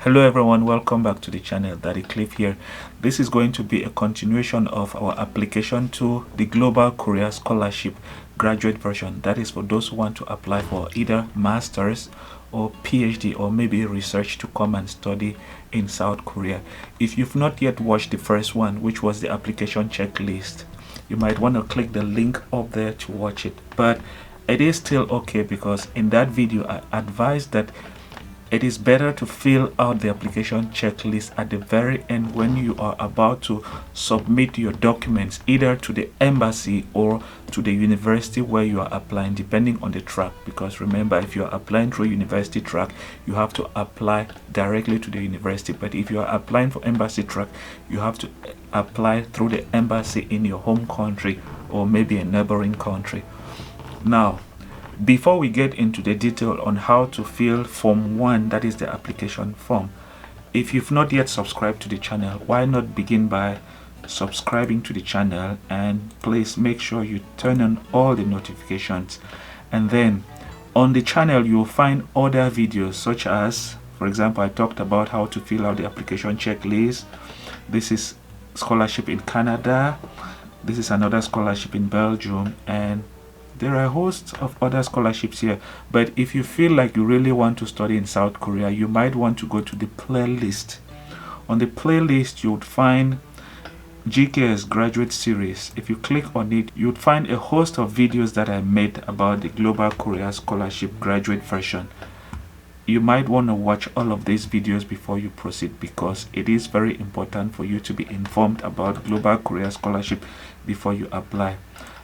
Hello everyone, welcome back to the channel. Daddy Cliff here. This is going to be a continuation of our application to the Global Korea Scholarship graduate version. That is for those who want to apply for either master's or PhD or maybe research to come and study in South Korea. If you've not yet watched the first one, which was the application checklist, you might want to click the link up there to watch it. But it is still okay because in that video I advised that it is better to fill out the application checklist at the very end when you are about to submit your documents either to the embassy or to the university where you are applying, depending on the track. Because remember, if you are applying through university track, you have to apply directly to the university. But if you are applying for embassy track, you have to apply through the embassy in your home country or maybe a neighboring country. Now, before we get into the detail on how to fill form 1, that is the application form, if you've not yet subscribed to the channel, why not begin by subscribing to the channel, and please make sure you turn on all the notifications. And then on the channel you'll find other videos, such as, for example, I talked about how to fill out the application checklist. This is scholarship in Canada, this is another scholarship in Belgium, and there are hosts of other scholarships here. But if you feel like you really want to study in South Korea, you might want to go to the playlist. On the playlist, you would find GKS graduate series. If you click on it, you would find a host of videos that I made about the Global Korea Scholarship graduate version. You might want to watch all of these videos before you proceed, because it is very important for you to be informed about Global Korea Scholarship before you apply.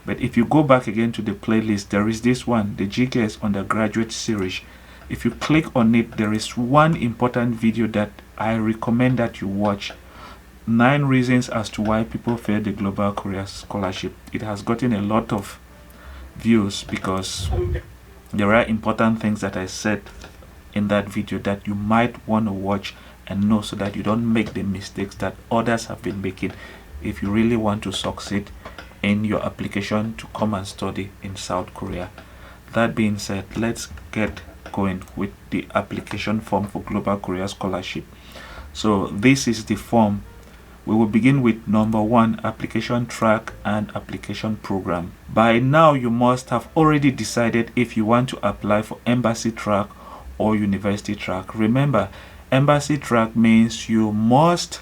But if you go back again to the playlist, there is this one, the GKS undergraduate series. If you click on it, there is one important video that I recommend that you watch. 9 reasons as to why people fail the Global Korea Scholarship. It has gotten a lot of views because there are important things that I said in that video that you might want to watch and know, so that you don't make the mistakes that others have been making if you really want to succeed in your application to come and study in South Korea. That being said, let's get going with the application form for Global Korea Scholarship. So this is the form. We will begin with number 1, application track and application program. By now you must have already decided if you want to apply for embassy track or university track. Remember, embassy track means you must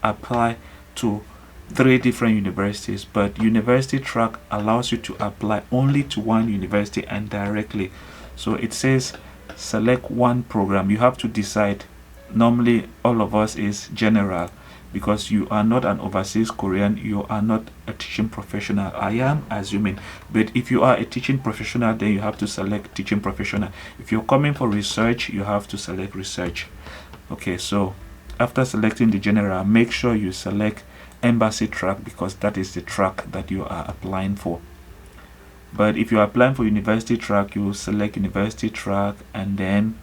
apply to 3 different universities, but university track allows you to apply only to one university and directly. So it says select one program. You have to decide. Normally all of us is general, because you are not an overseas Korean, you are not a teaching professional. I am assuming, but if you are a teaching professional, then you have to select teaching professional. If you're coming for research, you have to select research. Okay, so after selecting the general, make sure you select embassy track, because that is the track that you are applying for. But if you are applying for university track, you will select university track and then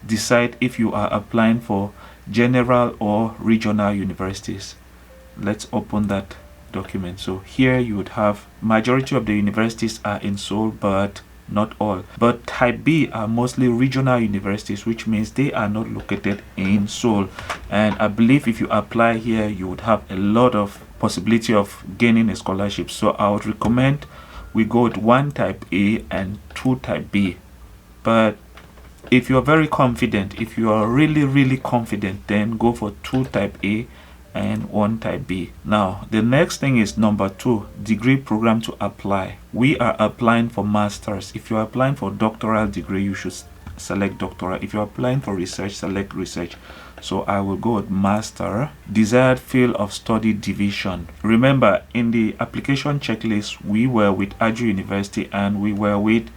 decide if you are applying for general or regional universities. Let's open that document. So here you would have majority of the universities are in Seoul, but not all. But type B are mostly regional universities, which means they are not located in Seoul. And I believe if you apply here, you would have a lot of possibility of gaining a scholarship. So I would recommend we go with 1 type A and 2 type B. But if you're very confident, if you are really confident, then go for 2 type A and 1 type B. Now the next thing is number 2, degree program to apply. We are applying for masters. If you are applying for doctoral degree, you should select doctoral. If you are applying for research, select research. So I will go with master. Desired field of study division. Remember, in the application checklist, we were with Aju University and we were with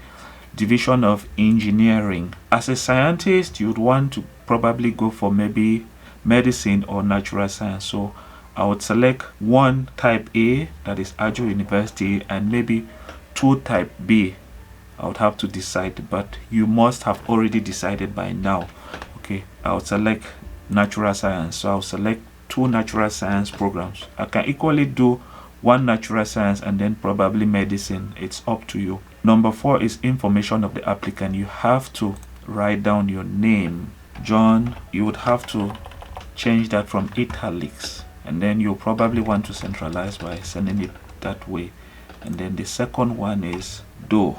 division of engineering. As a scientist, you'd want to probably go for maybe medicine or natural science. So I would select 1 type A, that is Aju University, and maybe 2 type B. I would have to decide, but you must have already decided by now. Okay, I would select natural science. So I'll select 2 natural science programs. I can equally do 1 natural science and then probably medicine. It's up to you. Number 4 is information of the applicant. You have to write down your name. John, you would have to change that from italics, and then you'll probably want to centralize by sending it that way. And then the second one is Do,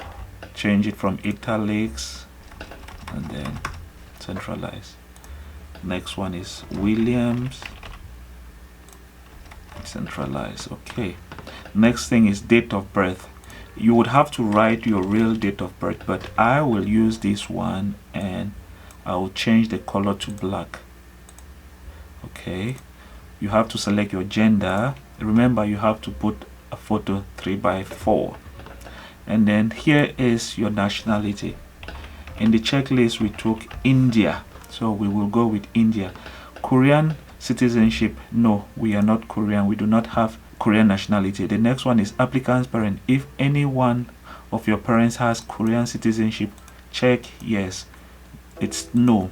change it from italics and then centralize. Next one is Williams, centralize. Okay, next thing is date of birth. You would have to write your real date of birth, but I will use this one and I will change the color to black. Okay, you have to select your gender. Remember, you have to put a photo 3x4, and then here is your nationality. In the checklist we took India, so we will go with India. Korean citizenship, no, we are not Korean, we do not have Korean nationality. The next one is applicant's parent. If any one of your parents has Korean citizenship, check yes, it's no.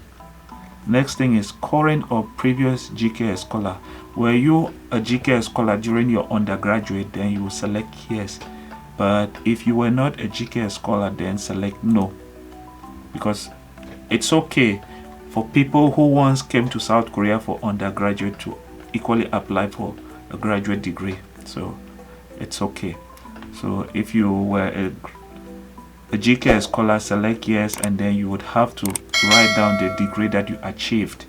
Next thing is current or previous GKS scholar. Were you a GKS scholar during your undergraduate, then you will select yes. But if you were not a GKS scholar, then select no, because it's okay for people who once came to South Korea for undergraduate to equally apply for a graduate degree, so it's okay. So if you were a GKS scholar, select yes, and then you would have to write down the degree that you achieved.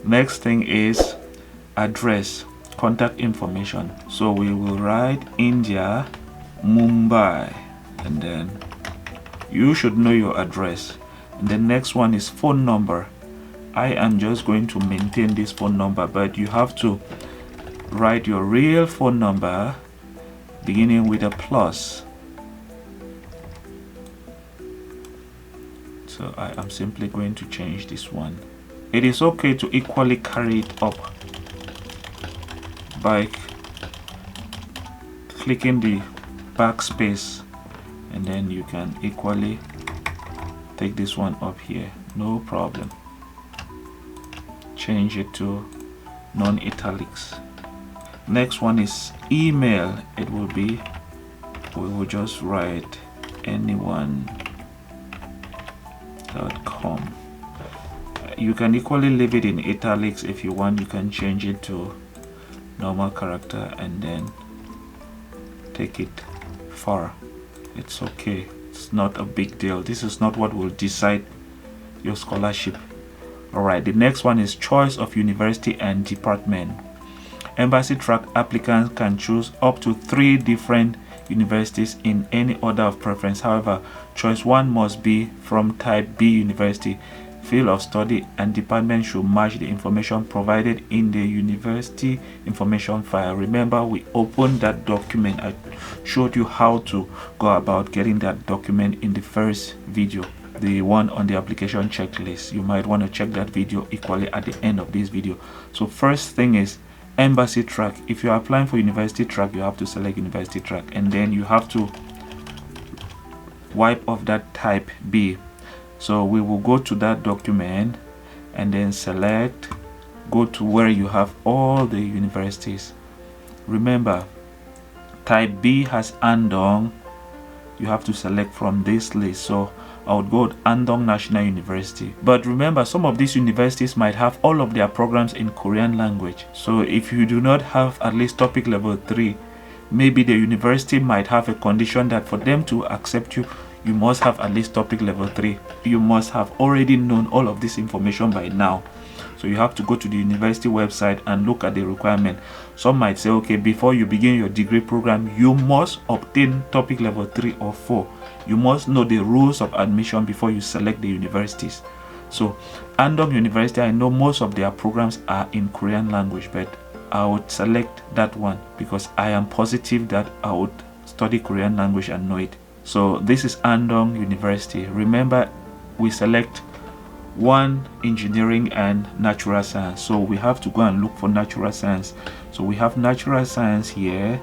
Next thing is address, contact information. So we will write India, Mumbai, and then you should know your address. And the next one is phone number. I am just going to maintain this phone number, but you have to write your real phone number beginning with a plus. So I am simply going to change this one. It is okay to equally carry it up by clicking the backspace, and then you can equally take this one up here, no problem. Change it to non-italics. Next one is email. It will be, we will just write anyone.com. You can equally leave it in italics if you want. You can change it to normal character and then take it far. It's okay, it's not a big deal. This is not what will decide your scholarship. Alright, the next one is choice of university and department. Embassy track applicants can choose up to 3 different universities in any order of preference. However, choice 1 must be from type B university. Field of study and department should match the information provided in the university information file. Remember, we opened that document. I showed you how to go about getting that document in the first video, the one on the application checklist. You might want to check that video equally at the end of this video. So first thing is embassy track. If you're applying for university track, you have to select university track, and then you have to wipe off that type B. So we will go to that document and then select, go to where you have all the universities. Remember, type B has Andong. You have to select from this list. So I would go to Andong National University. But remember, some of these universities might have all of their programs in Korean language. So if you do not have at least topic level 3, maybe the university might have a condition that for them to accept you, you must have at least topic level 3. You must have already known all of this information by now. So you have to go to the university website and look at the requirement. Some might say, okay, before you begin your degree program, you must obtain topic level 3 or 4. You must know the rules of admission before you select the universities. So Andong University, I know most of their programs are in Korean language, but I would select that one because I am positive that I would study Korean language and know it. So this is Andong University. Remember, we select 1 engineering and natural science. So we have to go and look for natural science. So we have natural science here.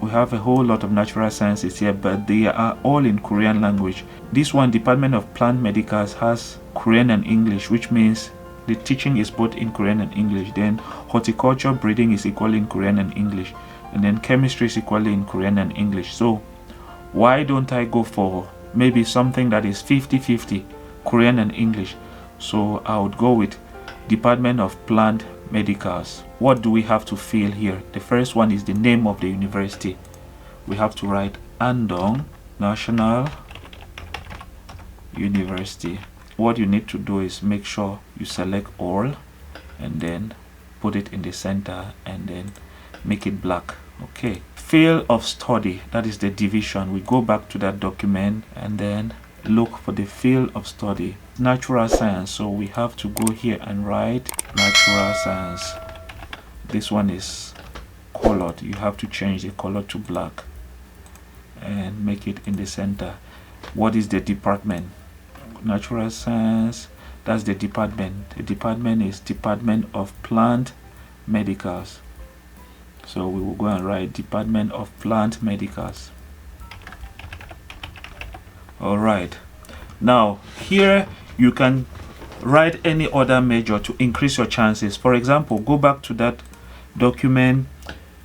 We have a whole lot of natural sciences here, but they are all in Korean language. This one, Department of Plant Medicals, has Korean and English, which means the teaching is both in Korean and English. Then horticulture, breeding is equally in Korean and English. And then chemistry is equally in Korean and English. So why don't I go for maybe something that is 50-50 Korean and English? So I would go with Department of Plant Medicals. What do we have to fill here? The first one is the name of the university. We have to write Andong National University. What you need to do is make sure you select all and then put it in the center and then make it black. Okay, field of study, that is the division. We go back to that document and then look for the field of study, natural science. So we have to go here and write natural science. This one is colored. You have to change the color to black and make it in the center. What is the department? Natural science, that's the department. The department is Department of Plant Medicals. So we will go and write Department of Plant Medicals. All right, now here you can write any other major to increase your chances. For example, go back to that document.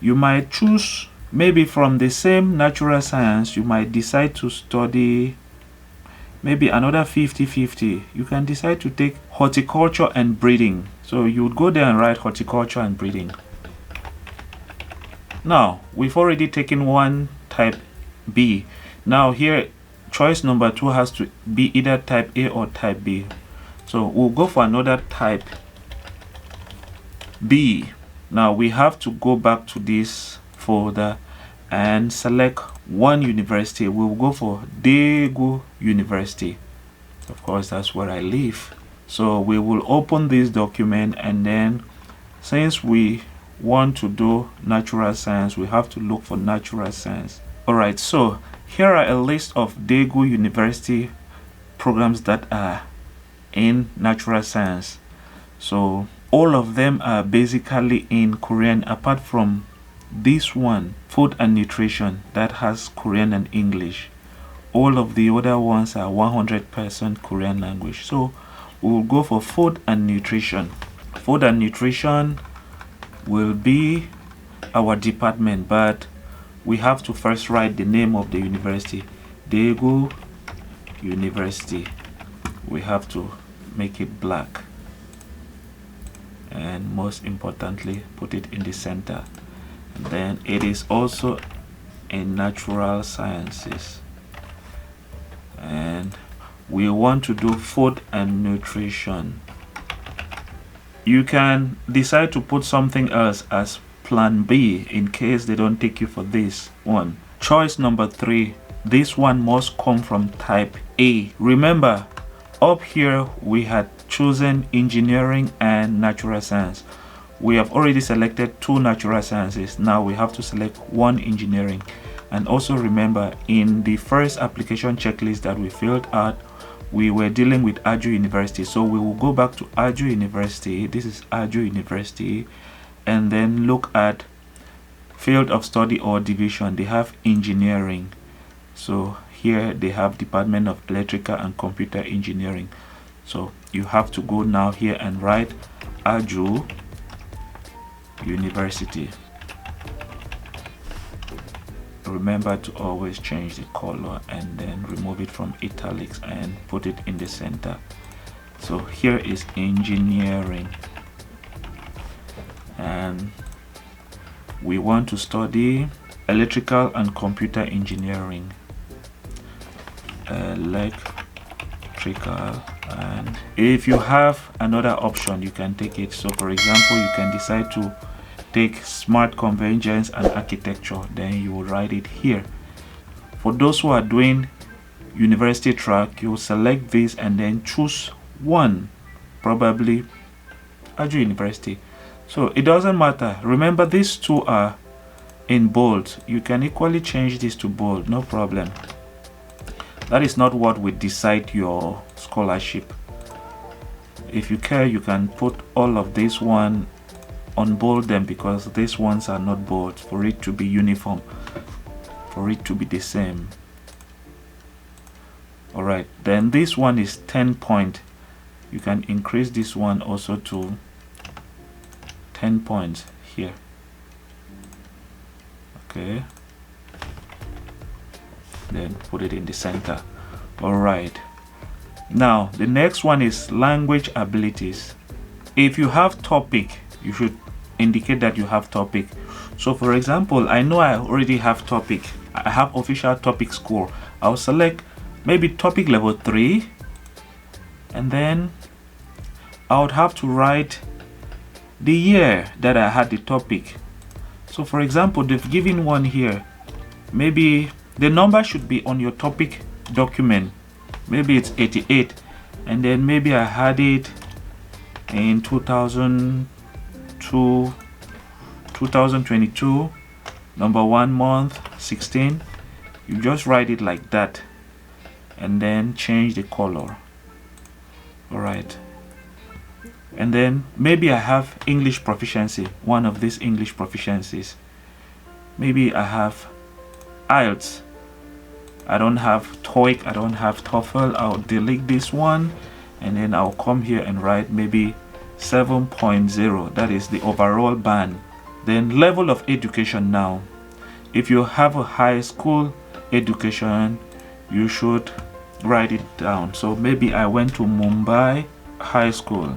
You might choose, maybe from the same natural science, you might decide to study maybe another 50-50. You can decide to take horticulture and breeding. So you would go there and write horticulture and breeding. Now we've already taken one type B. Now here choice number 2 has to be either type A or type B. So we'll go for another type B. Now we have to go back to this folder and select one university. We'll go for Daegu University. Of course, that's where I live. So we will open this document, and then since we want to do natural science, we have to look for natural science. All right, so here are a list of Daegu University programs that are in natural science. So all of them are basically in Korean, apart from this one, food and nutrition, that has Korean and English. All of the other ones are 100% Korean language. So we will go for food and nutrition. Food and nutrition will be our department, but we have to first write the name of the university. Daegu University. We have to make it black, and most importantly, put it in the center. And then it is also in natural sciences, and we want to do food and nutrition. You can decide to put something else as plan B in case they don't take you for this one. Choice number 3, this one must come from type A. Remember, up here we had chosen engineering and natural science. We have already selected 2 natural sciences. Now we have to select 1 engineering. And also remember, in the first application checklist that we filled out, we were dealing with Aju University. So we will go back to Aju University. This is Aju University. And then look at field of study or division. They have engineering. So here they have Department of Electrical and Computer Engineering. So you have to go now here and write Aju University. Remember to always change the color and then remove it from italics and put it in the center. So here is engineering, and we want to study electrical and computer engineering. Electrical, and if you have another option, you can take it. So for example, you can decide to take smart convergence and architecture, then you will write it here. For those who are doing university track, you will select this and then choose one, probably Aju University. So it doesn't matter. Remember, these 2 are in bold. You can equally change this to bold, no problem. That is not what will decide your scholarship. If you care, you can put all of this one unbold them, because these ones are not bold, for it to be uniform, for it to be the same. All right, then this one is 10 point. You can increase this one also to 10 points here. Okay, then put it in the center. All right, now the next one is language abilities. If you have topic, you should indicate that you have topic. So for example, I know I already have topic. I have official topic score. I'll select maybe topic level 3, and then I would have to write the year that I had the topic. So for example, they've given one here. Maybe the number should be on your topic document. Maybe it's 88, and then maybe I had it in 2022, number 1 month 16. You just write it like that and then change the color. All right, and then maybe I have English proficiency, one of these English proficiencies. Maybe I have IELTS. I don't have TOEIC, I don't have TOEFL. I'll delete this one, and then I'll come here and write maybe 7.0. that is the overall band. Then level of education. Now if you have a high school education, you should write it down. So maybe I went to Mumbai High School.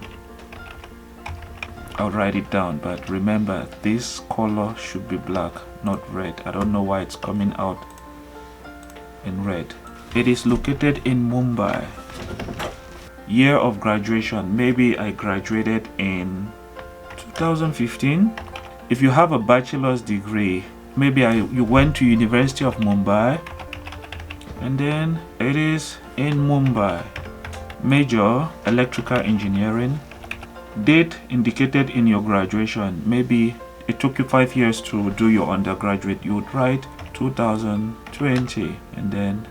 I'll write it down, but remember this color should be black, not red. I don't know why it's coming out in red. It is located in Mumbai. Year of graduation, maybe I graduated in 2015. If you have a bachelor's degree, maybe you went to University of Mumbai, and then it is in Mumbai. Major electrical engineering. Date indicated in your graduation. Maybe it took you 5 years to do your undergraduate. You would write 2020, and then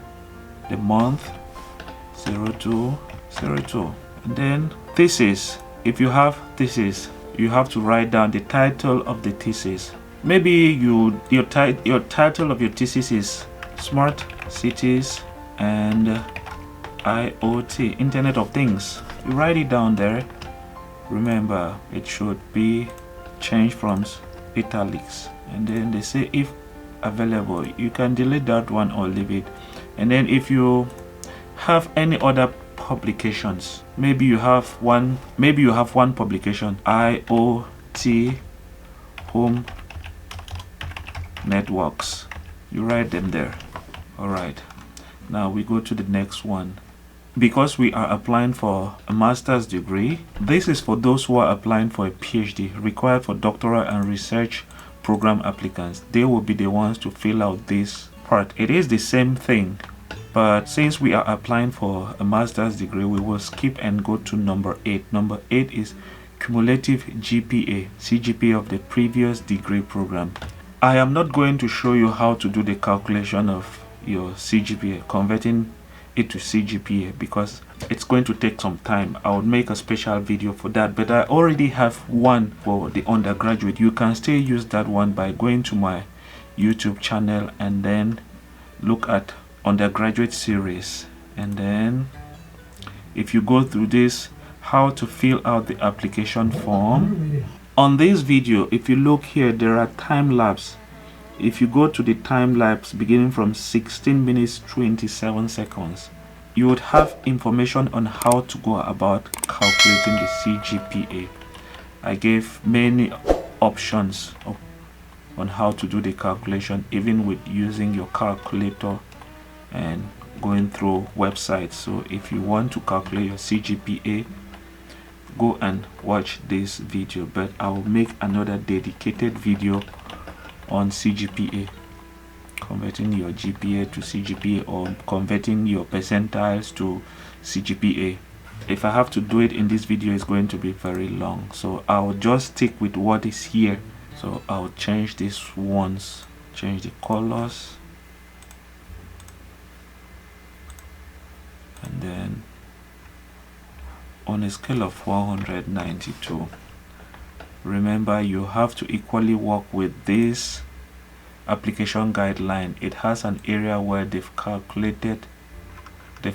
the month 0202. And then thesis. If you have thesis, you have to write down the title of the thesis. Maybe your title of your thesis is Smart Cities and IoT, Internet of Things. You write it down there. Remember, it should be changed from italics, and then they say if available. You can delete that one or leave it. And then if you have any other publications, maybe you have one publication, IoT home networks. You write them there. All right, now we go to the next one. Because we are applying for a master's degree, this is for those who are applying for a PhD, required for doctoral and research program applicants. They will be the ones to fill out this part. It is the same thing, but since we are applying for a master's degree, we will skip and go to number 8. Number 8 is cumulative GPA, CGPA of the previous degree program. I am not going to show you how to do the calculation of your CGPA, converting it to CGPA, because it's going to take some time. I would make a special video for that, but I already have one for the undergraduate. You can still use that one by going to my YouTube channel and then look at undergraduate series, and then if you go through this, how to fill out the application form. On this video, if you look here, there are time lapse. If you go to the time lapse beginning from 16 minutes 27 seconds, you would have information on how to go about calculating the CGPA. I gave many options on how to do the calculation, even with using your calculator and going through websites. So if you want to calculate your CGPA, go and watch this video, but I will make another dedicated video on CGPA, converting your GPA to CGPA, or converting your percentiles to CGPA. If I have to do it in this video, it's going to be very long, so I'll just stick with what is here. So I'll change this once, change the colors, and then on a scale of 192, remember you have to equally work with this application guideline. It has an area where they've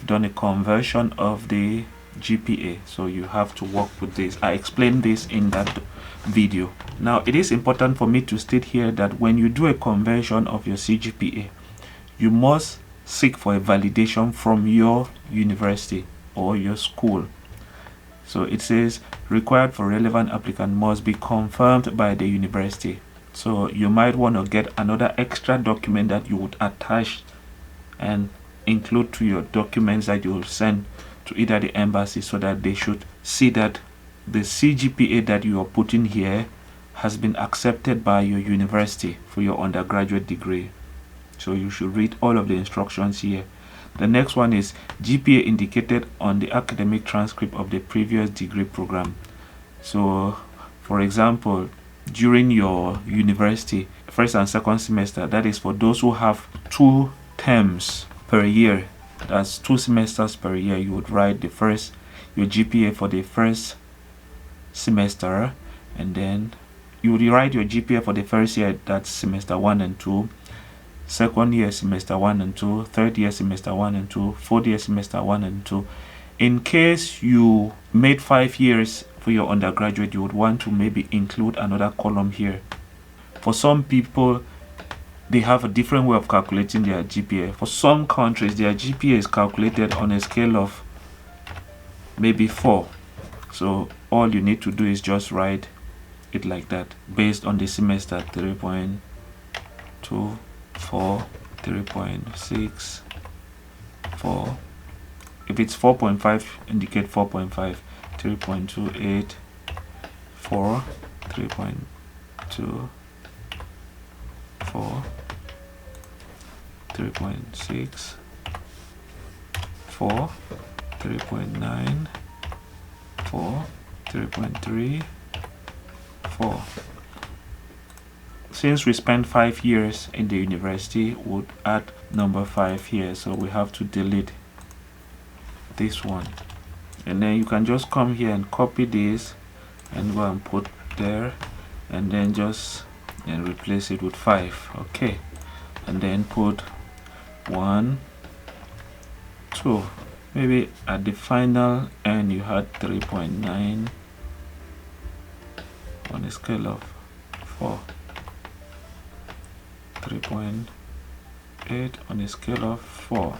done a conversion of the GPA, so you have to work with this. I explained this in that video. Now it is important for me to state here that when you do a conversion of your CGPA, you must seek for a validation from your university or your school. So it says required for relevant applicant must be confirmed by the university. So you might want to get another extra document that you would attach and include to your documents that you will send to either the embassy, so that they should see that the CGPA that you are putting here has been accepted by your university for your undergraduate degree. So you should read all of the instructions here. The next one is GPA indicated on the academic transcript of the previous degree program. So for example, during your university first and second semester, that is for those who have 2 terms per year, that's 2 semesters per year, you would write your GPA for the first semester, and then you would write your GPA for the first year, that's semester 1 and 2, second year semester 1 and 2, third year semester 1 and 2, fourth year semester 1 and 2. In case you made 5 years for your undergraduate, you would want to maybe include another column here. For some people, they have a different way of calculating their GPA. For some countries, their GPA is calculated on a scale of maybe 4. So all you need to do is just write it like that, based on the semester: 3.2, 4, 3.6, 4. If it's 4.5, indicate 4.5, 3.28, 4, 3.2, 4, 3.6, 4, 3.9, 4, 3.3, 4. Since we spent 5 years in the university, we'll add number 5 here, so we have to delete this one, and then you can just come here and copy this and go and put there, and then just replace it with 5. Okay, and then put 1, 2. Maybe at the final end you had 3.9 on a scale of 4, 3.8 on a scale of 4.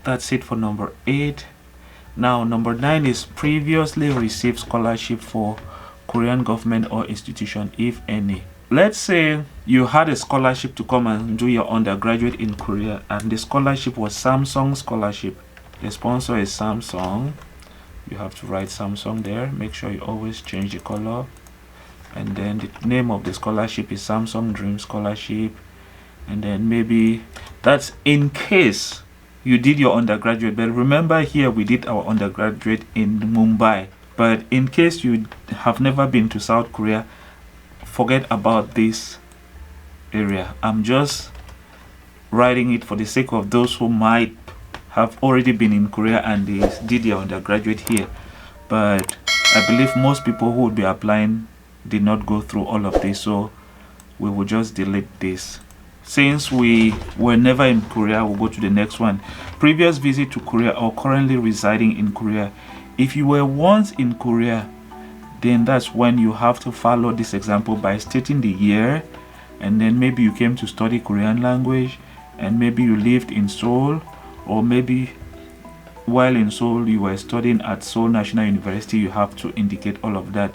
That's it for number 8. Now number 9 is previously received scholarship for Korean government or institution, if any. Let's say you had a scholarship to come and do your undergraduate in Korea, and the scholarship was Samsung scholarship. The sponsor is Samsung. You have to write Samsung there. Make sure you always change the color. And then the name of the scholarship is Samsung Dream Scholarship. And then maybe that's in case you did your undergraduate. But remember, here we did our undergraduate in Mumbai. But in case you have never been to South Korea, forget about this area. I'm just writing it for the sake of those who might have already been in Korea and they did their undergraduate here. But I believe most people who would be applying did not go through all of this, so we will just delete this. Since we were never in Korea, we'll go to the next one. Previous visit to Korea or currently residing in Korea. If you were once in Korea, then that's when you have to follow this example by stating the year, and then maybe you came to study Korean language, and maybe you lived in Seoul, or maybe while in Seoul you were studying at Seoul National University. You have to indicate all of that.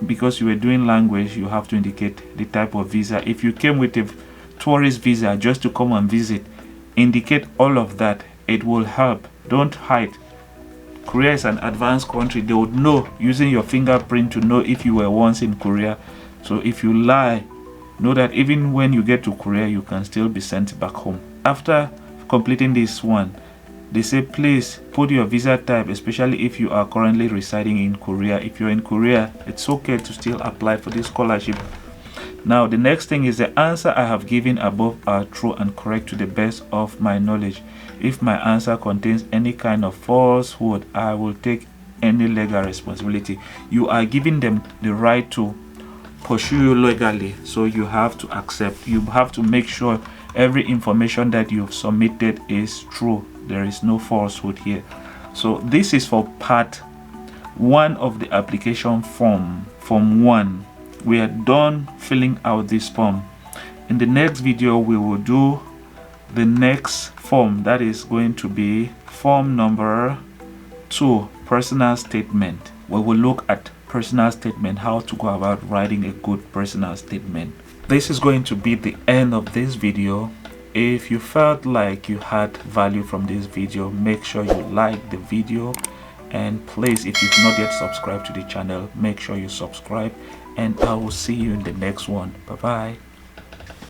Because you were doing language, you have to indicate the type of visa. If you came with a tourist visa just to come and visit, indicate all of that. It will help. Don't hide. Korea is an advanced country. They would know using your fingerprint to know if you were once in Korea. So if you lie, know that even when you get to Korea, you can still be sent back home. After completing this one, they say please put your visa type, especially if you are currently residing in Korea. If you're in Korea, it's okay to still apply for this scholarship. Now the next thing is the answer I have given above are true and correct to the best of my knowledge. If my answer contains any kind of falsehood, I will take any legal responsibility. You are giving them the right to pursue you legally, so you have to accept. You have to make sure every information that you've submitted is true. There is no falsehood here. So this is for part 1 of the application form 1. We are done filling out this form. In the next video we will do the next form, that is going to be form number 2, personal statement. We will look at personal statement, how to go about writing a good personal statement. This is going to be the end of this video. If you felt like you had value from this video, make sure you like the video, and please, if you've not yet subscribed to the channel, make sure you subscribe, and I will see you in the next one. Bye bye.